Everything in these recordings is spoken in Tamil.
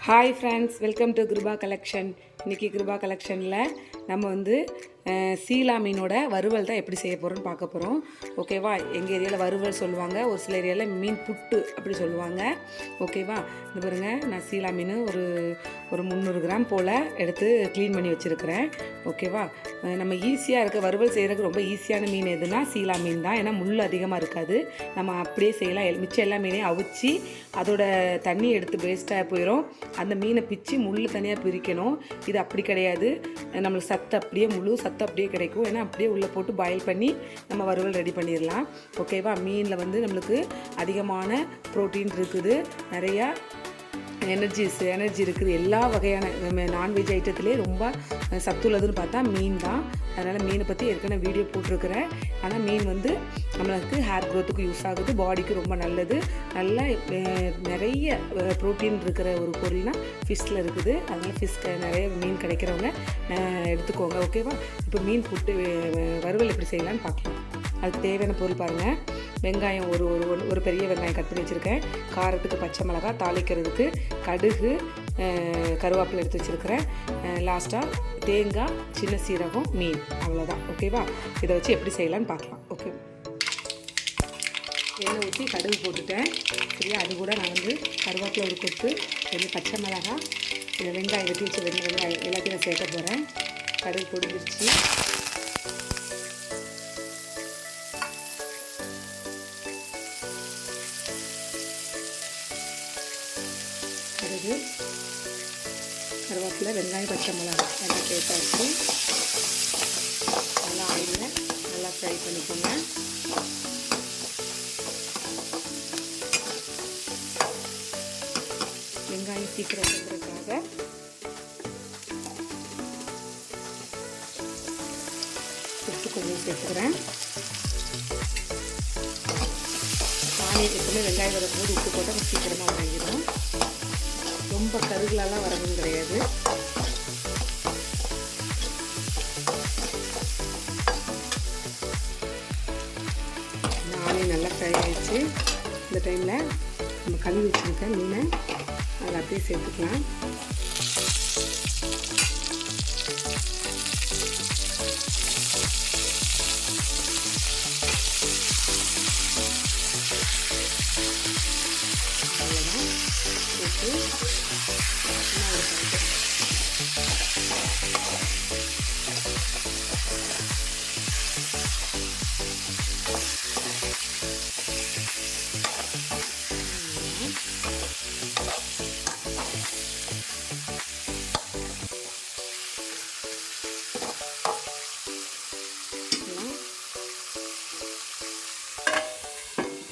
Hi friends, welcome to Kripa collection. இன்றைக்கி கிருபா கலெக்ஷனில் நம்ம வந்து சீலா மீனோட வறுவல் தான் எப்படி செய்ய போகிறோன்னு பார்க்க போகிறோம். ஓகேவா? எங்கள் ஏரியாவில் வறுவல் சொல்லுவாங்க, ஒரு சில ஏரியாவில் மீன் புட்டு அப்படி சொல்லுவாங்க. ஓகேவா? இந்த பாருங்க, நான் சீலா மீன் ஒரு 300 கிராம் போல் எடுத்து க்ளீன் பண்ணி வச்சுருக்கிறேன். ஓகேவா? நம்ம ஈஸியாக இருக்க வறுவல் செய்கிறதுக்கு ரொம்ப ஈஸியான மீன் எதுனா சீலா மீன் தான். ஏன்னா முள் அதிகமாக இருக்காது, நம்ம அப்படியே செய்யலாம். மிச்சம் எல்லா மீனையும் அவிச்சு அதோட தண்ணி எடுத்து வேஸ்ட்டாக போயிடும். அந்த மீனை பிச்சு முள் தனியாக பிரிக்கணும். இது அப்படி கிடையாது, நம்மளுக்கு சத்து அப்படியே முழு சத்து அப்படியே கிடைக்கும். ஏன்னா அப்படியே உள்ளே போட்டு பாயில் பண்ணி நம்ம வறுவல் ரெடி பண்ணிடலாம். ஓகேவா? மீனில் வந்து நம்மளுக்கு அதிகமான ப்ரோட்டீன் இருக்குது, நிறையா எனர்ஜி இருக்குது. எல்லா வகையான நான்வெஜ் ஐட்டத்துலேயே ரொம்ப சத்துள்ளதுன்னு பார்த்தா மீன் தான். அதனால் மீனை பற்றி ஏற்கனவே வீடியோ போட்டிருக்கிறேன். ஆனால் மீன் வந்து நம்மளுக்கு ஹேர் க்ரோத்துக்கு யூஸ் ஆகுது, பாடிக்கு ரொம்ப நல்லது. நல்ல நிறைய ப்ரோட்டீன் இருக்கிற ஒரு பொருள்னால் ஃபிஷ்ஷில் இருக்குது. அதனால் ஃபிஷ் நிறைய மீன் கிடைக்கிறவங்க எடுத்துக்கோங்க. ஓகேவா? இப்போ மீன் புட்டு வறுவல் எப்படி செய்யலான்னு பார்க்கலாம். அதுக்கு தேவையான பொருள் பாருங்கள். வெங்காயம் ஒரு பெரிய வெங்காயம் கட் பண்ணி வச்சுருக்கேன். காரத்துக்கு பச்சை மிளகாய், தாளிக்கிறதுக்கு கடுகு, கருவேப்பிலை எடுத்து வச்சுருக்கிறேன். லாஸ்ட்டாக தேங்காய், சின்ன சீரகம், மீன், அவ்வளோதான். ஓகேவா? இதை வச்சு எப்படி செய்யலான்னு பார்க்கலாம். ஓகே, எண்ணெய் ஊற்றி கடுகு போட்டுட்டேன். சரியா? அது கூட நான் வந்து கருவேப்பிலை ஒரு கொத்து, கொஞ்சம் பச்சை மிளகாய், வெங்காயம் வெட்டி வச்சு வெங்காயம் எல்லாத்தையும் நான் சேர்க்க போகிறேன். கடுகு பொடிஞ்சிருச்சு. கடுகு, கருவேப்பிலை, வெங்காயம், பச்சை மிளகாய் எல்லாம் சேர்த்தாச்சு. நல்லா ஆயிலில் நல்லா ஃப்ரை பண்ணிக்கோங்க. வெங்காயம் சீக்கிரம் வைக்கிறதுக்காக உப்பு கொஞ்சம் சேர்த்துக்கிறேன். நானே எப்பவுமே வெங்காயம் வரும்போது உப்பு போட்டால் சீக்கிரமாக வாங்கிடும். ரொம்ப கருகலெல்லாம் வரணும் கிடையாது. நானே நல்லா ஃப்ரை ஆகிடுச்சு. இந்த டைமில் நம்ம கழுவி வச்சுருக்க மீனை அதை அப்படியே சேர்த்துக்கலாம். அவ்வளோதான். சேர்த்து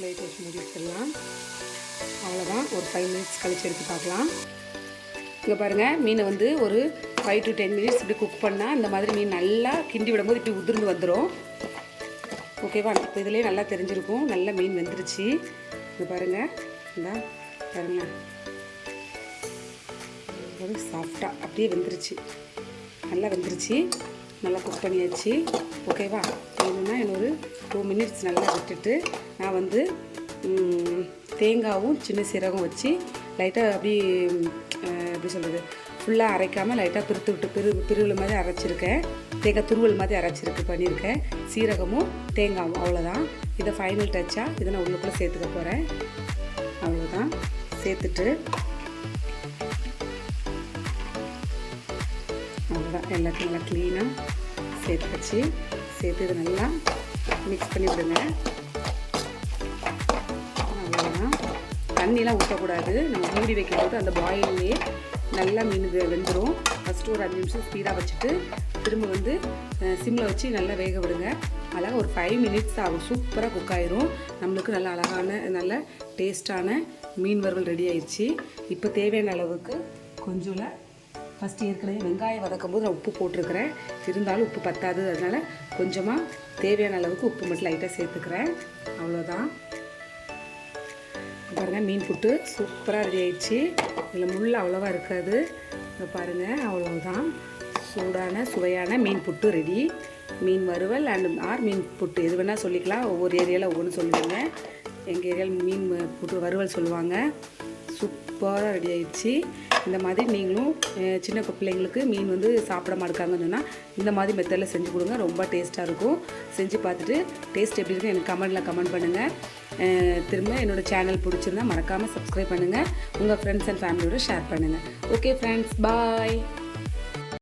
லைட் வச்சு முடிச்சிடலாம். அவ்வளோதான். ஒரு 5 மினிட்ஸ் கழிச்சு எடுத்து பார்க்கலாம். இங்கே பாருங்கள், மீனை வந்து ஒரு 5 to 10 மினிட்ஸ் இப்படி குக் பண்ணால் இந்த மாதிரி மீன் நல்லா கிண்டி விடும்போது இப்படி உதிர்ந்து வந்துடும். ஓகேவா? இப்போ இதிலே நல்லா தெரிஞ்சிருக்கும், நல்லா மீன் வெந்துருச்சு. இங்கே பாருங்கள், இந்த பாருங்கள், சாஃப்டாக அப்படியே வெந்துருச்சு, நல்லா வெந்துருச்சு, நல்லா குக் பண்ணியாச்சு. ஓகேவா? வேணும்னா இன்னொரு 2 மினிட்ஸ் நல்லா விட்டுட்டு நான் வந்து தேங்காயும் சின்ன சீரகம் வச்சு லைட்டாக அப்படி எப்படி சொல்கிறது, ஃபுல்லாக அரைக்காமல் லைட்டாக பிரித்து விட்டு பிரிவுள் மாதிரி அரைச்சிருக்கேன். தேங்காய் துருவல் மாதிரி பண்ணியிருக்கேன். சீரகமும் தேங்காயும், அவ்வளோதான். இதை ஃபைனல் டச்சாக இதை நான் உள்ளுக்குள்ளே சேர்த்துக்க போகிறேன். அவ்வளோதான். சேர்த்துட்டு அவ்வளோதான், எல்லாத்தையும் நல்லா க்ளீனாக சேர்த்து வச்சு சேர்த்து இதை நல்லா மிக்ஸ் பண்ணி விடுங்க. அவ்வளோதான். தண்ணியெலாம் ஊற்றக்கூடாது. நம்ம மூடி வைக்கும்போது அந்த பாயிலே நல்லா மீன் வெந்துடும். ஃபஸ்ட்டு ஒரு 5 நிமிஷம் ஸ்பீடாக வச்சுட்டு திரும்ப வந்து சிம்மில் வச்சு நல்லா வேக விடுங்க. அழகாக ஒரு 5 மினிட்ஸ் ஆகும், சூப்பராக குக் ஆயிரும். நம்மளுக்கு நல்ல அழகான நல்ல டேஸ்ட்டான மீன் வறுவல் ரெடி ஆயிடுச்சு. இப்போ தேவையான அளவுக்கு கொஞ்சம் ஃபஸ்ட்டு ஏற்கனவே வெங்காயம் வதக்கும் போது நான் உப்பு போட்டிருக்கிறேன், இருந்தாலும் உப்பு பத்தாது. அதனால் கொஞ்சமாக தேவையான அளவுக்கு உப்பு மட்டும் லைட்டாக சேர்த்துக்கிறேன். அவ்வளோதான். பாருங்கள், மீன் புட்டு சூப்பராக ரெடி ஆயிடுச்சு. இதில் முள் அவ்வளோவா இருக்காது. இதை பாருங்கள், அவ்வளோதான். சூடான சுவையான மீன் புட்டு ரெடி. மீன் வறுவல் ஆர் மீன் புட்டு எது வேணால் சொல்லிக்கலாம். ஒவ்வொரு ஏரியாவில் ஒவ்வொன்று சொல்லுவாங்க. எங்கள் ஏரியாவில் மீன் புட்டு வறுவல் சொல்லுவாங்க. சூப்பர் சூப்பராக ரெடி ஆயிடுச்சு. இந்த மாதிரி நீங்களும் சின்ன பிள்ளைங்களுக்கு மீன் வந்து சாப்பிட மாட்டாங்கன்னு சொன்னால் இந்த மாதிரி மெத்தடில் செஞ்சு கொடுங்க. ரொம்ப டேஸ்ட்டாக இருக்கும். செஞ்சு பார்த்துட்டு டேஸ்ட் எப்படி இருக்குன்னு எனக்கு கமெண்ட் பண்ணுங்கள். திரும்ப என்னோடய சேனல் பிடிச்சிருந்தா மறக்காமல் சப்ஸ்கிரைப் பண்ணுங்கள். உங்கள் ஃப்ரெண்ட்ஸ் அண்ட் ஃபேமிலியோட ஷேர் பண்ணுங்கள். ஓகே ஃப்ரெண்ட்ஸ், பாய்.